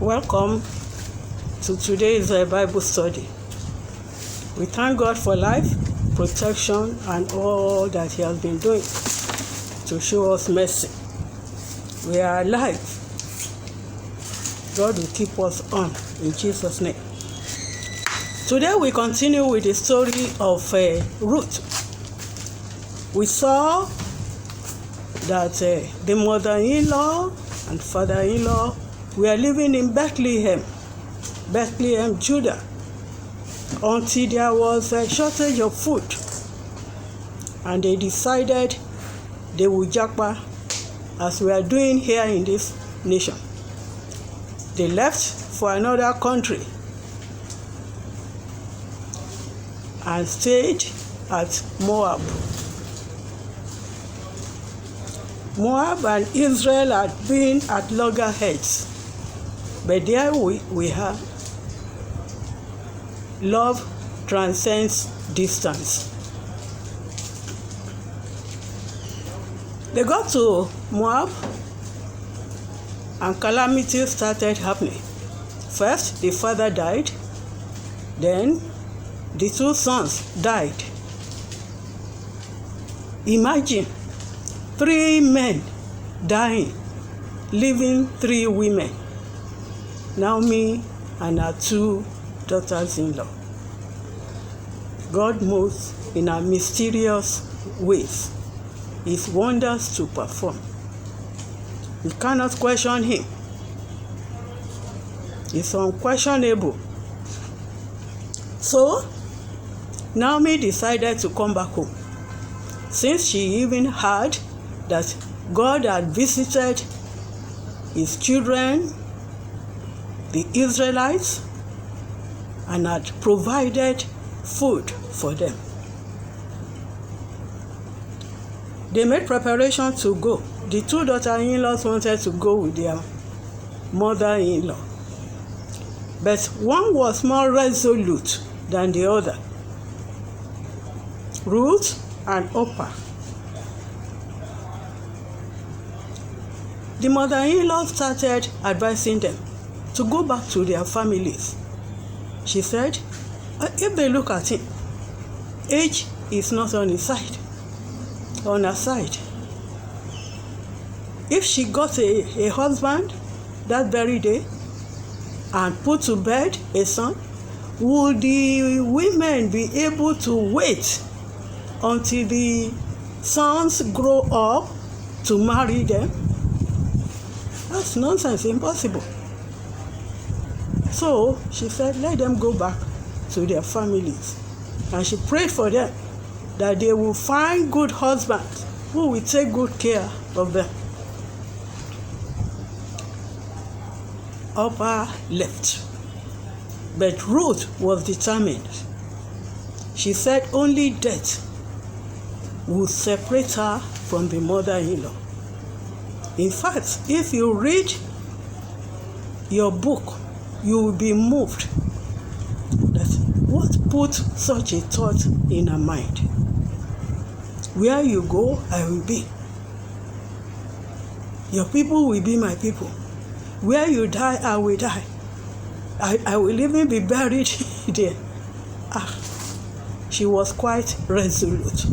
Welcome to today's Bible study. We thank God for life, protection, and all that He has been doing to show us mercy. We are alive. God will keep us on in Jesus' name. Today we continue with the story of Ruth. We saw that the mother-in-law and father-in-law were living in Bethlehem, Judah, until there was a shortage of food, and they decided they would japa, as we are doing here in this nation. They left for another country and stayed at Moab. Moab and Israel had been at loggerheads, but there we have love transcends distance. They got to Moab and calamities started happening. First, the father died, then the two sons died. Imagine 3 men dying, leaving 3 women, Naomi and her 2 daughters-in-law. God moves in a mysterious ways. His wonders to perform. We cannot question Him. It's unquestionable. So, Naomi decided to come back home, since she even heard that God had visited His children, the Israelites, and had provided food for them. They made preparation to go. The 2 daughters-in-laws wanted to go with their mother-in-law, but one was more resolute than the other, Ruth and Orpah. The mother-in-law started advising them to go back to their families. She said, if they look at him, age is not on his side, on her side. If she got a husband that very day and put to bed a son, would the women be able to wait until the sons grow up to marry them? That's nonsense, impossible. So she said, let them go back to their families. And she prayed for them that they will find good husbands who will take good care of them. Orpah left, but Ruth was determined. She said only death would separate her from the mother-in-law. In fact, if you read your book, you will be moved that what put such a thought in her mind. Where you go, I will be. Your people will be my people. Where you die, I will die. I will even be buried there. She was quite resolute.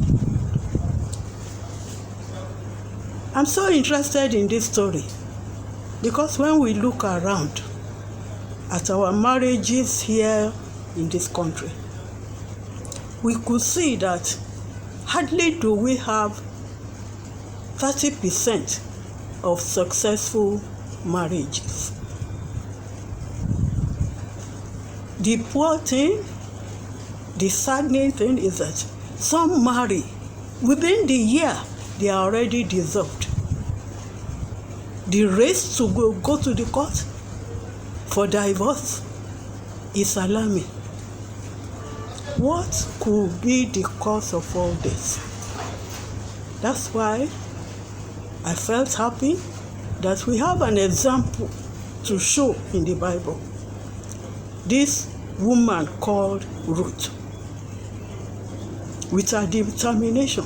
I'm so interested in this story because when we look around at our marriages here in this country, we could see that hardly do we have 30% of successful marriages. The poor thing, the saddening thing is that some marry within the year, they are already dissolved. The race to go to the court for divorce is alarming. What could be the cause of all this? That's why I felt happy that we have an example to show in the Bible. This woman called Ruth, with her determination,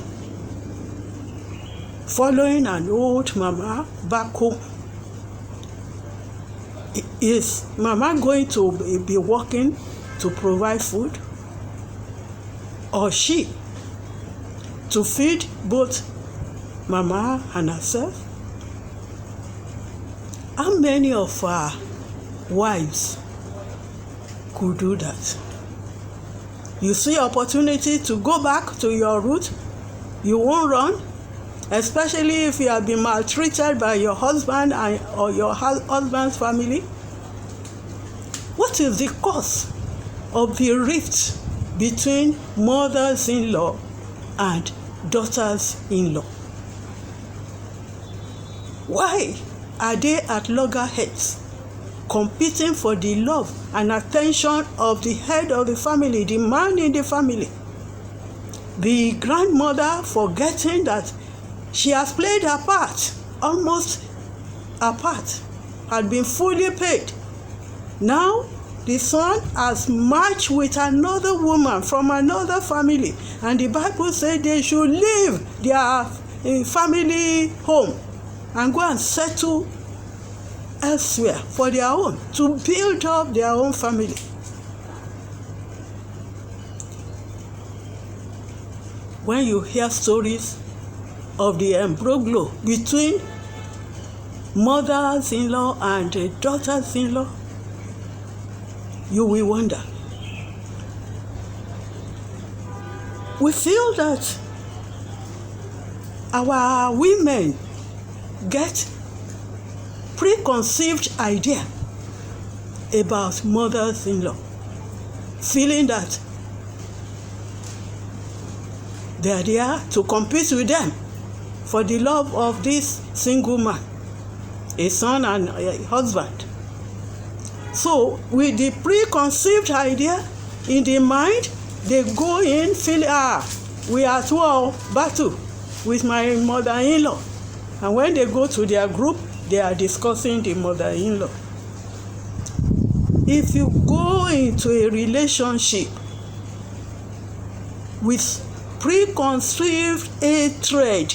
following an old mama back home Is mama going to be working to provide food, or she to feed both mama and herself? How many of our wives could do that? You see opportunity to go back to your root, you won't run, especially if you have been maltreated by your husband or your husband's family. What is the cause of the rift between mothers-in-law and daughters-in-law? Why are they at loggerheads, competing for the love and attention of the head of the family, the man in the family? The grandmother forgetting that she has played her part, almost her part had been fully paid. Now the son has matched with another woman from another family, and the Bible says they should leave their family home and go and settle elsewhere for their own, to build up their own family. When you hear stories of the imbroglio between mothers-in-law and daughters-in-law, you will wonder. We feel that our women get preconceived idea about mothers-in-law, feeling that they are there to compete with them for the love of this single man, a son and a husband. So with the preconceived idea in the mind, they go in feeling, we are at war, battle with my mother-in-law. And when they go to their group, they are discussing the mother-in-law. If you go into a relationship with preconceived hatred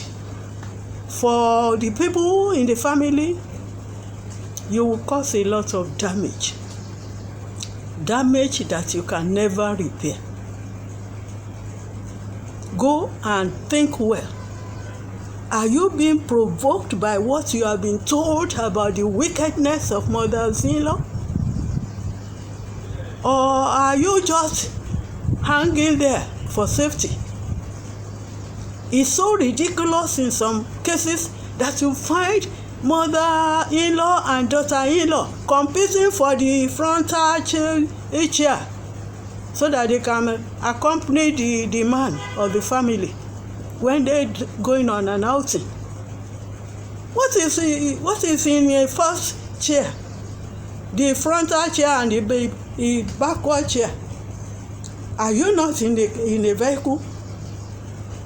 for the people in the family, you will cause a lot of damage that you can never repair. Go and think well. Are you being provoked by what you have been told about the wickedness of mothers-in-law? Or are you just hanging there for safety? It's so ridiculous in some cases that you find mother-in-law and daughter-in-law competing for the frontal chair so that they can accompany the man of the family when they're going on an outing. What is in the first chair? The frontal chair and the backward chair. Are you not in the vehicle?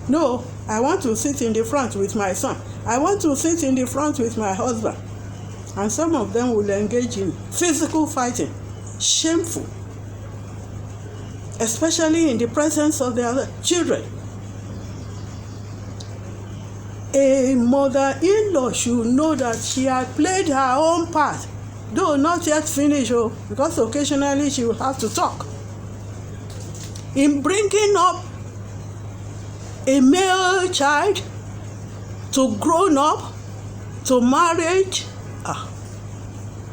No, I want to sit in the front with my son. I want to sit in the front with my husband. And some of them will engage in physical fighting. Shameful. Especially in the presence of their children. A mother-in-law should know that she had played her own part, though not yet finished, because occasionally she will have to talk. In bringing up a male child to grown up, to marriage,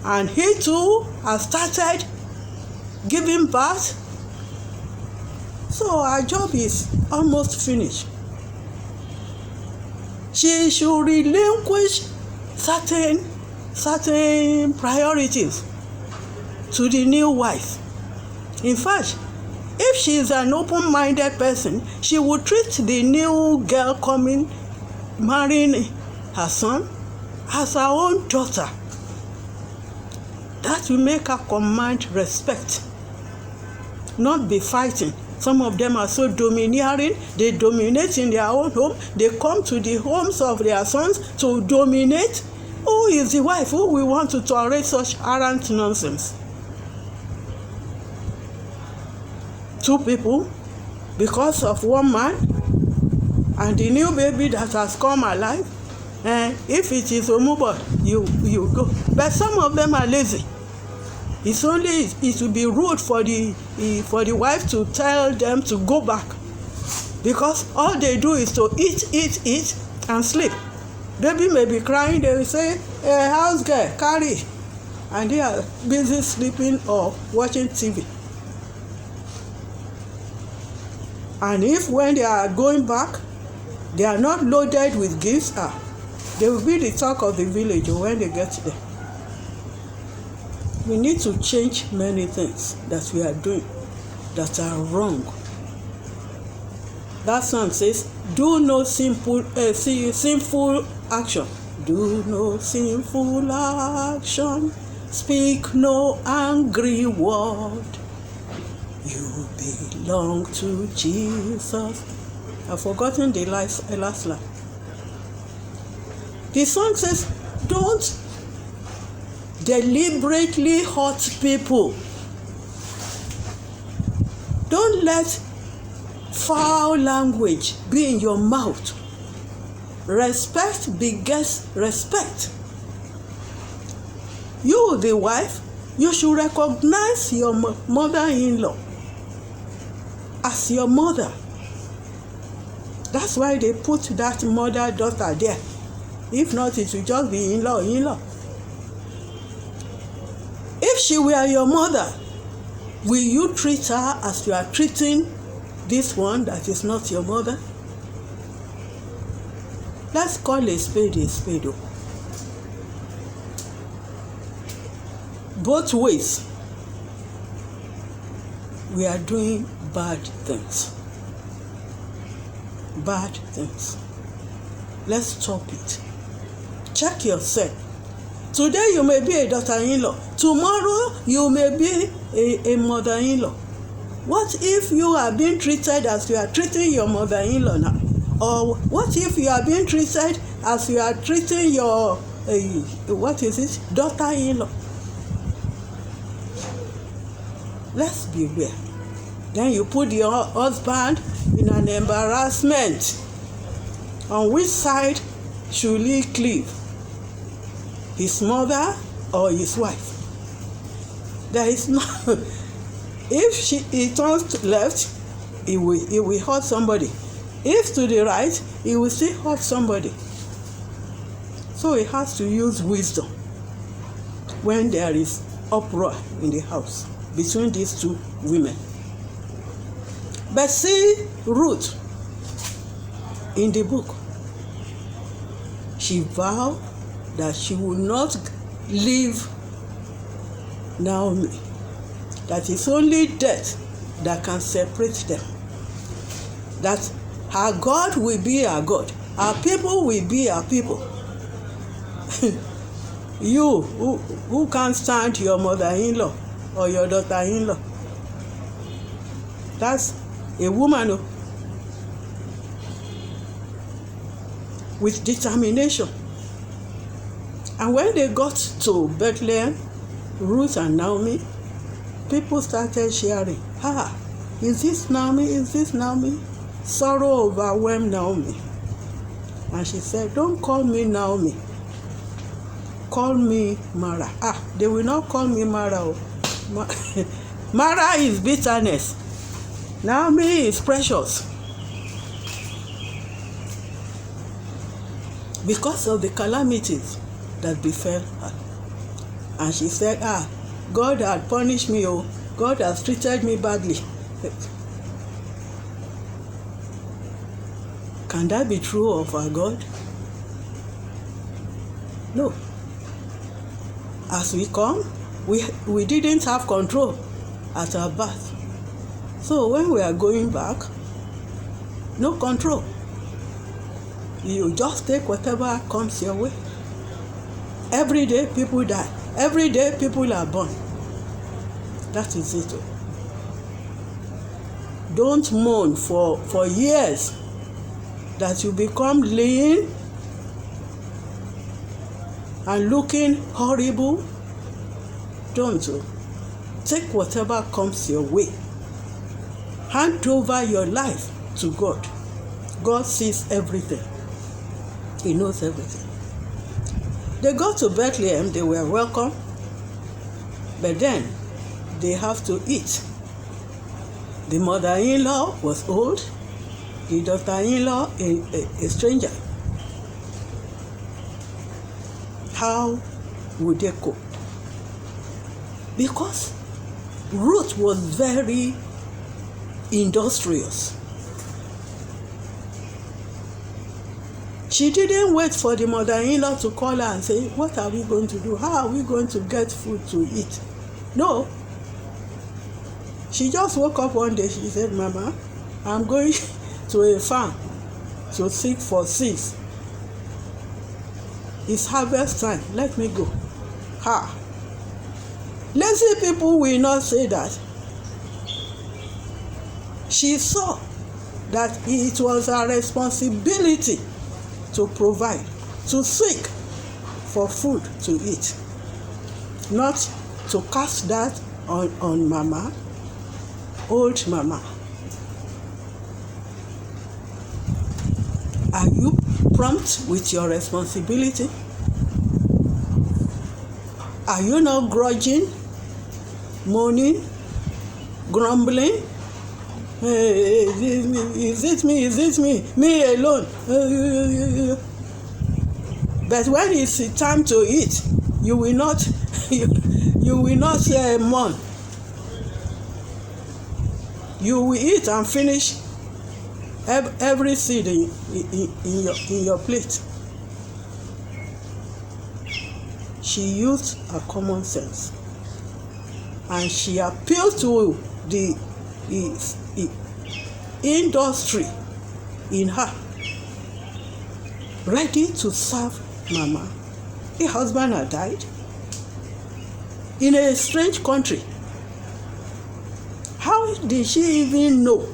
and he too has started giving birth. So our job is almost finished. She should relinquish certain priorities to the new wife. In fact, if she is an open-minded person, she would treat the new girl coming, marrying her son, as her own daughter. That will make her command respect, not be fighting. Some of them are so domineering, they dominate in their own home. They come to the homes of their sons to dominate. Who is the wife? Who will want to tolerate such arrant nonsense? Two people, because of one man, and the new baby that has come alive, if it is a mobile, you go. But some of them are lazy. it will be rude for the wife to tell them to go back, because all they do is to eat and sleep. Baby may be crying, they will say, hey, house girl, carry, and they are busy sleeping or watching TV. And if when they are going back, they are not loaded with gifts, they will be the talk of the village when they get there. We need to change many things that we are doing that are wrong. That song says, do no sinful action. Do no sinful action. Speak no angry word. You belong to Jesus. I've forgotten the last line. The song says, don't deliberately hurt people. Don't let foul language be in your mouth. Respect begets respect. You, the wife, you should recognize your mother-in-law as your mother. That's why they put that mother-daughter there. If not, it will just be in-law. If she were your mother, will you treat her as you are treating this one that is not your mother? Let's call a spade a spade. Both ways, we are doing bad things. Bad things. Let's stop it. Check yourself. Today you may be a daughter-in-law. Tomorrow you may be a mother-in-law. What if you are being treated as you are treating your mother-in-law now? Or what if you are being treated as you are treating your daughter-in-law? Let's beware. Then you put your husband in an embarrassment. On which side should he cleave? His mother or his wife? There is no. If he turns to left, he will hurt somebody. If to the right, he will still hurt somebody. So he has to use wisdom when there is uproar in the house between these two women. But see Ruth in the book. She vowed that she will not leave Naomi. That is only death that can separate them. That her God will be her God. Our people will be our people. You who can't stand your mother-in-law or your daughter-in-law. That's a woman with determination. And when they got to Bethlehem, Ruth and Naomi, people started sharing, is this Naomi? Is this Naomi? Sorrow overwhelmed Naomi. And she said, don't call me Naomi. Call me Mara. They will not call me Mara. Mara is bitterness. Naomi is precious. Because of the calamities that befell her. And she said, God had punished me. God has treated me badly. Can that be true of our God? No. As we come, we didn't have control at our birth. So when we are going back, no control. You just take whatever comes your way. Every day people die. Every day people are born. That is it. Don't mourn for years that you become lean and looking horrible. Don't. Take whatever comes your way. Hand over your life to God. God sees everything. He knows everything. They got to Bethlehem. They were welcome. But then they have to eat. The mother-in-law was old, the daughter-in-law a stranger. How would they cope? Because Ruth was very industrious. She didn't wait for the mother-in-law to call her and say, what are we going to do? How are we going to get food to eat? No. She just woke up one day. She said, Mama, I'm going to a farm to seek for seeds. It's harvest time. Let me go. Ha! Lazy people will not say that. She saw that it was her responsibility to provide, to seek for food to eat, not to cast that on Mama, old Mama. Are you prompt with your responsibility? Are you not grudging, moaning, grumbling? Hey, is it me? Me alone. But when it's time to eat, you will not mourn. You will eat and finish every seed in your plate. She used her common sense, and she appealed to the industry in her, ready to serve Mama. Her husband had died in a strange country. How did she even know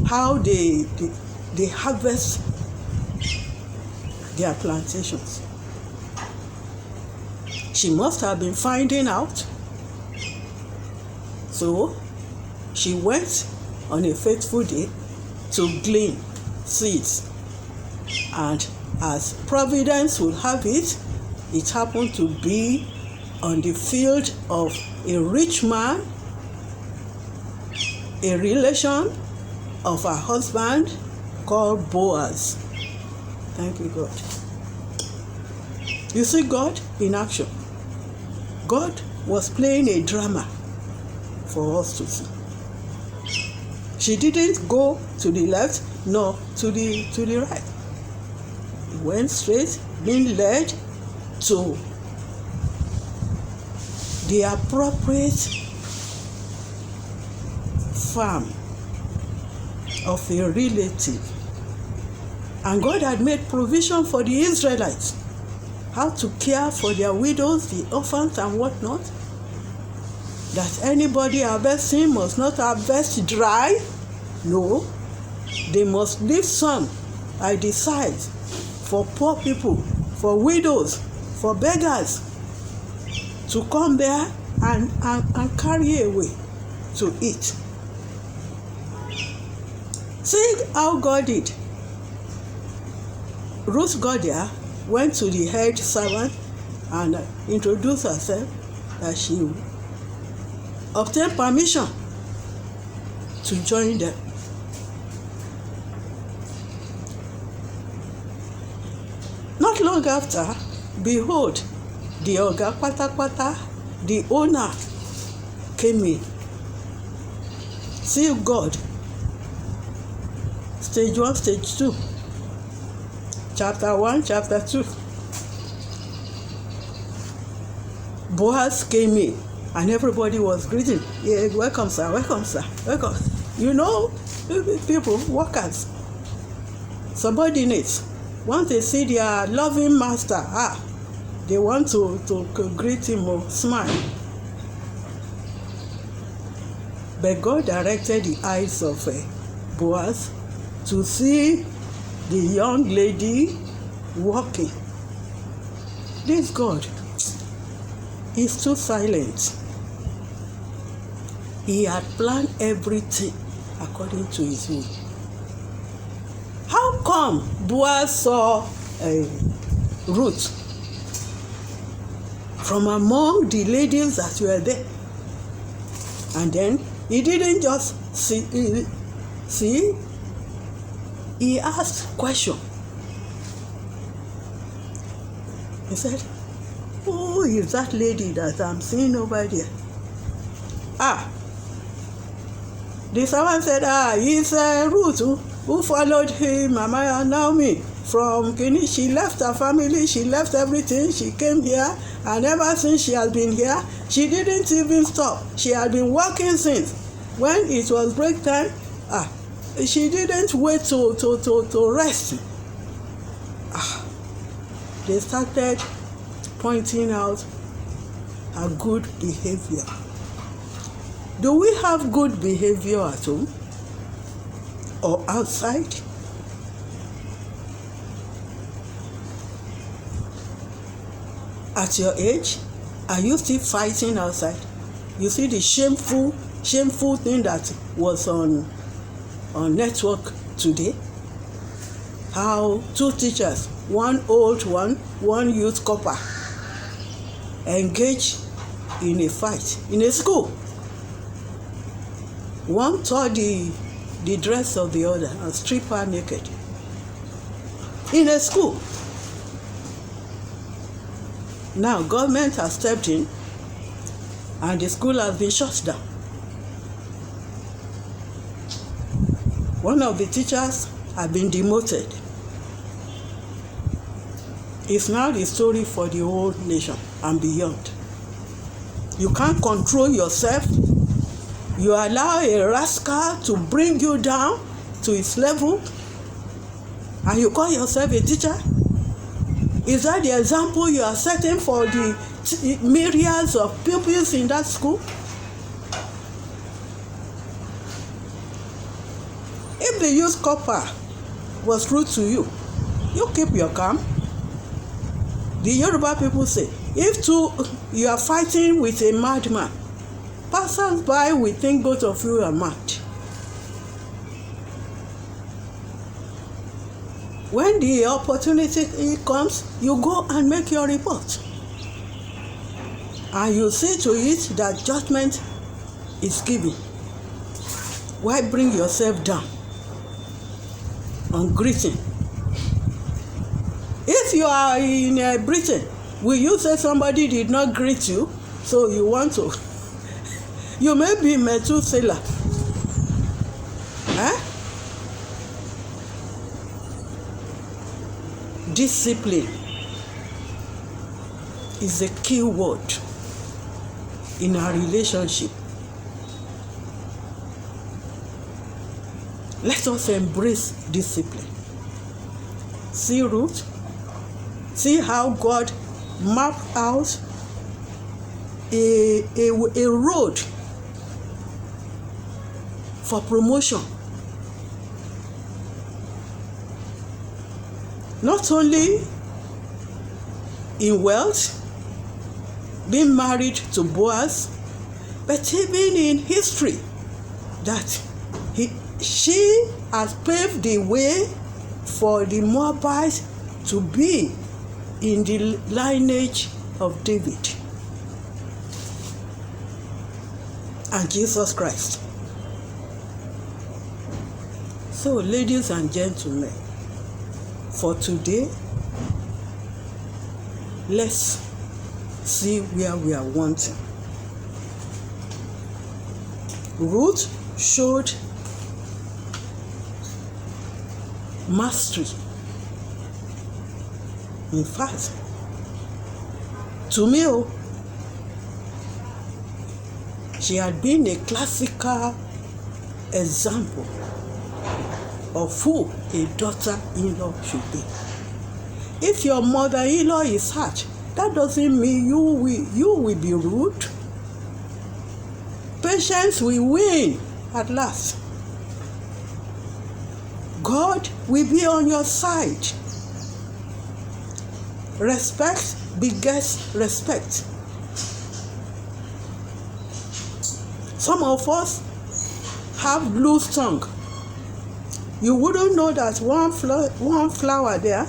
how they harvest their plantations? She must have been finding out. So she went on a faithful day to glean seeds, and as providence would have it, it happened to be on the field of a rich man, a relation of her husband called Boaz. Thank you, God. You see God in action. God was playing a drama for us to see. She didn't go to the left nor to the right. He went straight, being led to the appropriate farm of a relative. And God had made provision for the Israelites, how to care for their widows, the orphans, and whatnot. That anybody harvesting must not harvest dry. No, they must leave some by the side for poor people, for widows, for beggars to come there and carry away to eat. See how God did. Ruth got there, went to the head servant and introduced herself, that she obtained permission to join them. Not long after, behold, the Oga Patapata, the owner, came in. See God. Stage 1, stage 2. Chapter 1, chapter 2. Boaz came in and everybody was greeting. Yeah, welcome, sir, welcome, sir, welcome. You know, people, workers, subordinates, once they see their loving master, they want to greet him or smile. But God directed the eyes of Boaz to see the young lady walking. This God is too silent. He had planned everything according to his will. How come Boaz saw Ruth from among the ladies that were there. And then he didn't just see, he asked question. He said, who is that lady that I'm seeing over there? The servant said, it's Ruth who followed him, Mama Naomi, from Kini. She left her family, she left everything, she came here, and ever since she has been here, she didn't even stop. She had been working since. When it was break time, she didn't wait to rest. They started pointing out her good behavior. Do we have good behavior at home or outside? At your age, are you still fighting outside? You see the shameful thing that was on network today? How two teachers, one old one youth copper, engaged in a fight in a school. One tore the dress of the other and stripped her naked in a school. Now government has stepped in and the school has been shut down. One of the teachers has been demoted. It's now the story for the whole nation and beyond. You can't control yourself. You allow a rascal to bring you down to his level, and you call yourself a teacher? Is that the example you are setting for the myriads of pupils in that school? If the youth copper was rude to you, you keep your calm. The Yoruba people say, if you are fighting with a madman, passers-by will think both of you are mad. When the opportunity comes, you go and make your report. And you see to it that judgment is given. Why bring yourself down on greeting? If you are in Britain, will you say somebody did not greet you, so you want to? You may be Methuselah. Discipline is a key word in our relationship. Let us embrace discipline. See Ruth. See how God mapped out a road for promotion. Not only in wealth, being married to Boaz, but even in history, that she has paved the way for the Moabites to be in the lineage of David and Jesus Christ. So, ladies and gentlemen, for today, let's see where we are wanting. Ruth showed mastery. In fact, to me, she had been a classical example of who a daughter-in-law should be. If your mother-in-law is hurt, that doesn't mean you will be rude. Patience will win at last. God will be on your side. Respect begets respect. Some of us have loose tongue. You wouldn't know that one flower there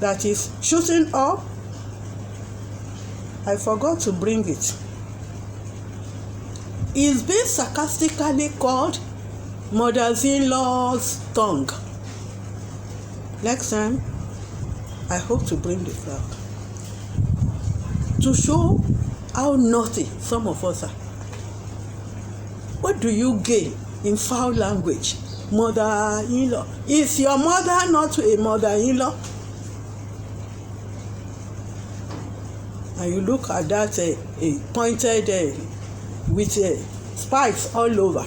that is shooting up I forgot to bring it. It's been sarcastically called mother-in-law's tongue. Next time, I hope to bring the flag to show how naughty some of us are. What do you gain in foul language? Mother-in-law. Is your mother not a mother-in-law? And you look at that pointed with spikes all over.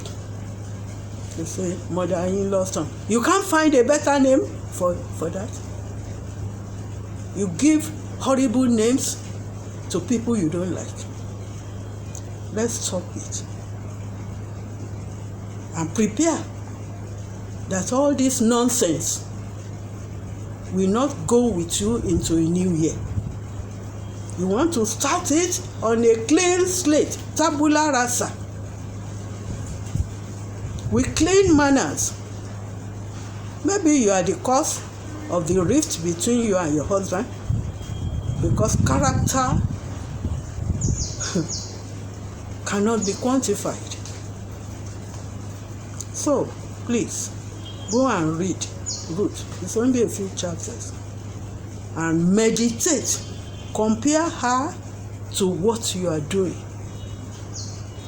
You say mother-in-law's tongue. You can't find a better name for that. You give horrible names to people you don't like. Let's stop it. And prepare that all this nonsense will not go with you into a new year. You want to start it on a clean slate, tabula rasa, with clean manners. Maybe you are the cause of the rift between you and your husband, because character cannot be quantified. So, please, go and read Ruth. It's only a few chapters. And meditate. Compare her to what you are doing.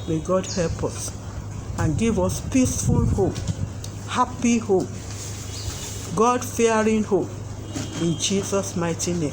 May God help us and give us peaceful home, happy home, God-fearing home. In Jesus' mighty name.